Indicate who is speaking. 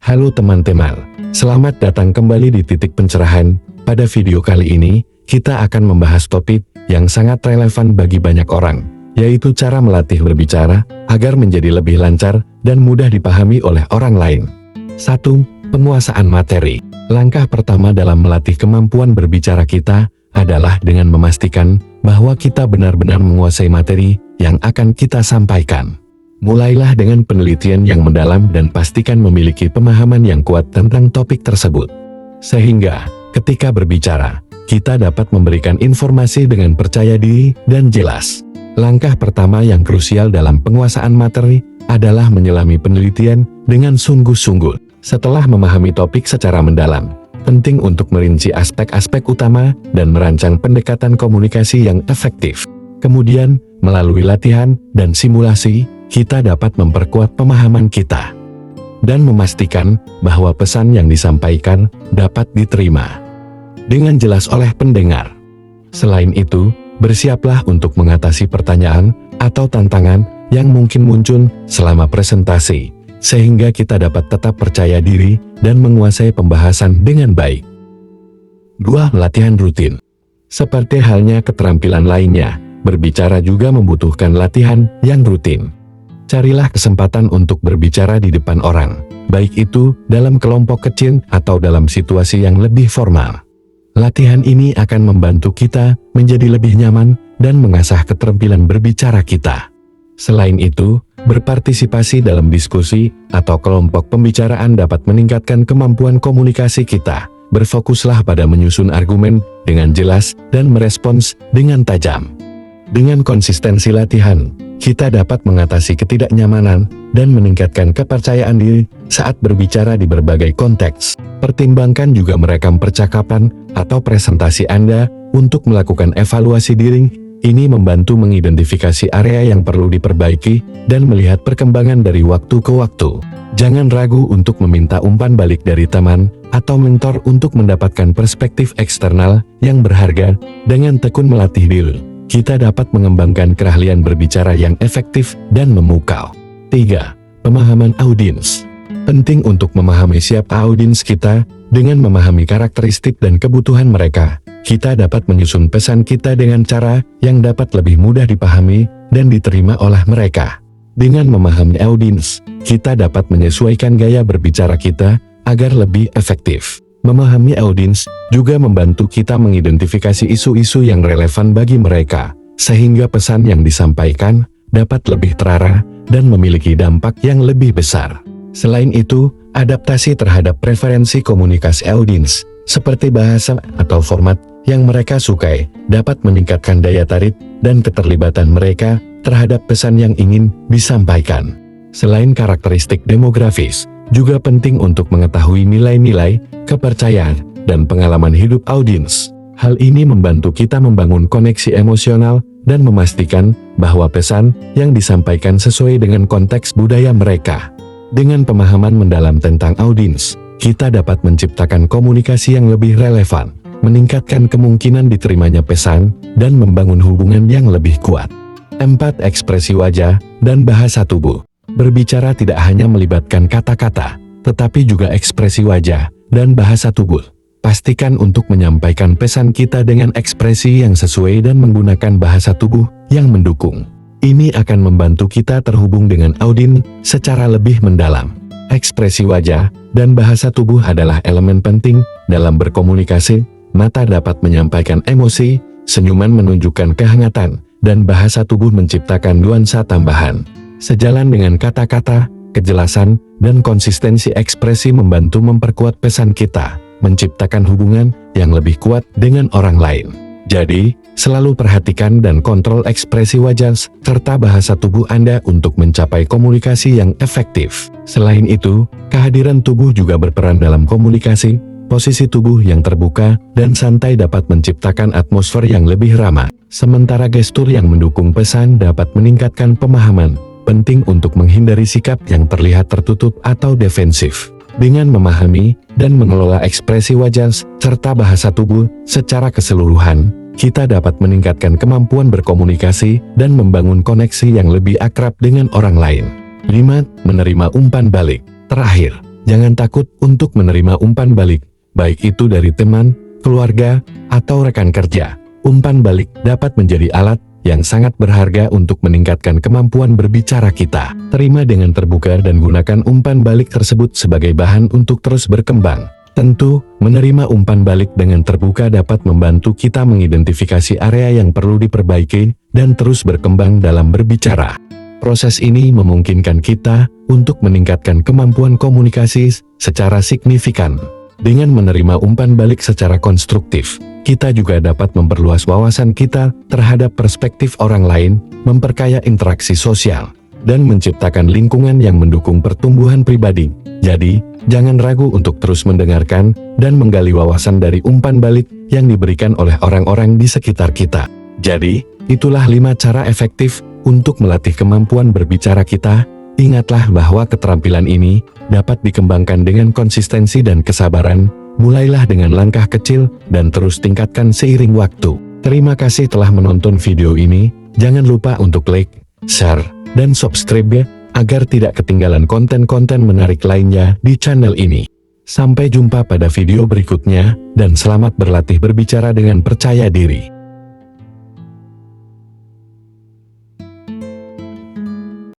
Speaker 1: Halo teman-teman, selamat datang kembali di Titik Pencerahan. Pada video kali ini, kita akan membahas topik yang sangat relevan bagi banyak orang, yaitu cara melatih berbicara agar menjadi lebih lancar dan mudah dipahami oleh orang lain. 1. Penguasaan materi. Langkah pertama dalam melatih kemampuan berbicara kita adalah dengan memastikan bahwa kita benar-benar menguasai materi yang akan kita sampaikan. Mulailah dengan penelitian yang mendalam dan pastikan memiliki pemahaman yang kuat tentang topik tersebut. Sehingga, ketika berbicara, kita dapat memberikan informasi dengan percaya diri dan jelas. Langkah pertama yang krusial dalam penguasaan materi adalah menyelami penelitian dengan sungguh-sungguh. Setelah memahami topik secara mendalam, penting untuk merinci aspek-aspek utama dan merancang pendekatan komunikasi yang efektif. Kemudian, melalui latihan dan simulasi, kita dapat memperkuat pemahaman kita dan memastikan bahwa pesan yang disampaikan dapat diterima dengan jelas oleh pendengar. Selain itu, bersiaplah untuk mengatasi pertanyaan atau tantangan yang mungkin muncul selama presentasi, sehingga kita dapat tetap percaya diri dan menguasai pembahasan dengan baik. 2. Latihan rutin. Seperti halnya keterampilan lainnya, berbicara juga membutuhkan latihan yang rutin. Carilah kesempatan untuk berbicara di depan orang, baik itu dalam kelompok kecil atau dalam situasi yang lebih formal. Latihan ini akan membantu kita menjadi lebih nyaman dan mengasah keterampilan berbicara kita. Selain itu, berpartisipasi dalam diskusi atau kelompok pembicaraan dapat meningkatkan kemampuan komunikasi kita. Berfokuslah pada menyusun argumen dengan jelas dan merespons dengan tajam. Dengan konsistensi latihan, kita dapat mengatasi ketidaknyamanan dan meningkatkan kepercayaan diri saat berbicara di berbagai konteks. Pertimbangkan juga merekam percakapan atau presentasi Anda untuk melakukan evaluasi diri. Ini membantu mengidentifikasi area yang perlu diperbaiki dan melihat perkembangan dari waktu ke waktu. Jangan ragu untuk meminta umpan balik dari teman atau mentor untuk mendapatkan perspektif eksternal yang berharga. Dengan tekun melatih diri, kita dapat mengembangkan keahlian berbicara yang efektif dan memukau. 3. Pemahaman audiens. Penting untuk memahami siapa audiens kita. Dengan memahami karakteristik dan kebutuhan mereka, kita dapat menyusun pesan kita dengan cara yang dapat lebih mudah dipahami dan diterima oleh mereka. Dengan memahami audiens, kita dapat menyesuaikan gaya berbicara kita agar lebih efektif. Memahami audiens juga membantu kita mengidentifikasi isu-isu yang relevan bagi mereka, sehingga pesan yang disampaikan dapat lebih terarah dan memiliki dampak yang lebih besar. Selain itu, adaptasi terhadap preferensi komunikasi audiens, seperti bahasa atau format yang mereka sukai, dapat meningkatkan daya tarik dan keterlibatan mereka terhadap pesan yang ingin disampaikan. Selain karakteristik demografis, juga penting untuk mengetahui nilai-nilai, kepercayaan, dan pengalaman hidup audiens. Hal ini membantu kita membangun koneksi emosional dan memastikan bahwa pesan yang disampaikan sesuai dengan konteks budaya mereka. Dengan pemahaman mendalam tentang audiens, kita dapat menciptakan komunikasi yang lebih relevan, meningkatkan kemungkinan diterimanya pesan, dan membangun hubungan yang lebih kuat. 4. Ekspresi wajah dan bahasa tubuh. Berbicara tidak hanya melibatkan kata-kata, tetapi juga ekspresi wajah dan bahasa tubuh. Pastikan untuk menyampaikan pesan kita dengan ekspresi yang sesuai dan menggunakan bahasa tubuh yang mendukung. Ini akan membantu kita terhubung dengan audiens secara lebih mendalam. Ekspresi wajah dan bahasa tubuh adalah elemen penting dalam berkomunikasi. Mata dapat menyampaikan emosi, senyuman menunjukkan kehangatan, dan bahasa tubuh menciptakan nuansa tambahan. Sejalan dengan kata-kata, kejelasan, dan konsistensi ekspresi membantu memperkuat pesan kita, menciptakan hubungan yang lebih kuat dengan orang lain. Jadi, selalu perhatikan dan kontrol ekspresi wajah serta bahasa tubuh Anda untuk mencapai komunikasi yang efektif. Selain itu, kehadiran tubuh juga berperan dalam komunikasi. Posisi tubuh yang terbuka dan santai dapat menciptakan atmosfer yang lebih ramah. Sementara gestur yang mendukung pesan dapat meningkatkan pemahaman. Penting untuk menghindari sikap yang terlihat tertutup atau defensif. Dengan memahami dan mengelola ekspresi wajah serta bahasa tubuh secara keseluruhan, kita dapat meningkatkan kemampuan berkomunikasi dan membangun koneksi yang lebih akrab dengan orang lain. 5. Menerima umpan balik. Terakhir, jangan takut untuk menerima umpan balik, baik itu dari teman, keluarga, atau rekan kerja. Umpan balik dapat menjadi alat yang sangat berharga untuk meningkatkan kemampuan berbicara kita. Terima dengan terbuka dan gunakan umpan balik tersebut sebagai bahan untuk terus berkembang. Tentu, menerima umpan balik dengan terbuka dapat membantu kita mengidentifikasi area yang perlu diperbaiki dan terus berkembang dalam berbicara. Proses ini memungkinkan kita untuk meningkatkan kemampuan komunikasi secara signifikan. Dengan menerima umpan balik secara konstruktif, kita juga dapat memperluas wawasan kita terhadap perspektif orang lain, memperkaya interaksi sosial, dan menciptakan lingkungan yang mendukung pertumbuhan pribadi. Jadi, jangan ragu untuk terus mendengarkan dan menggali wawasan dari umpan balik yang diberikan oleh orang-orang di sekitar kita. Jadi, itulah 5 cara efektif untuk melatih kemampuan berbicara kita. Ingatlah bahwa keterampilan ini dapat dikembangkan dengan konsistensi dan kesabaran. Mulailah dengan langkah kecil dan terus tingkatkan seiring waktu. Terima kasih telah menonton video ini. Jangan lupa untuk like, share, dan subscribe ya, agar tidak ketinggalan konten-konten menarik lainnya di channel ini. Sampai jumpa pada video berikutnya, dan selamat berlatih berbicara dengan percaya diri.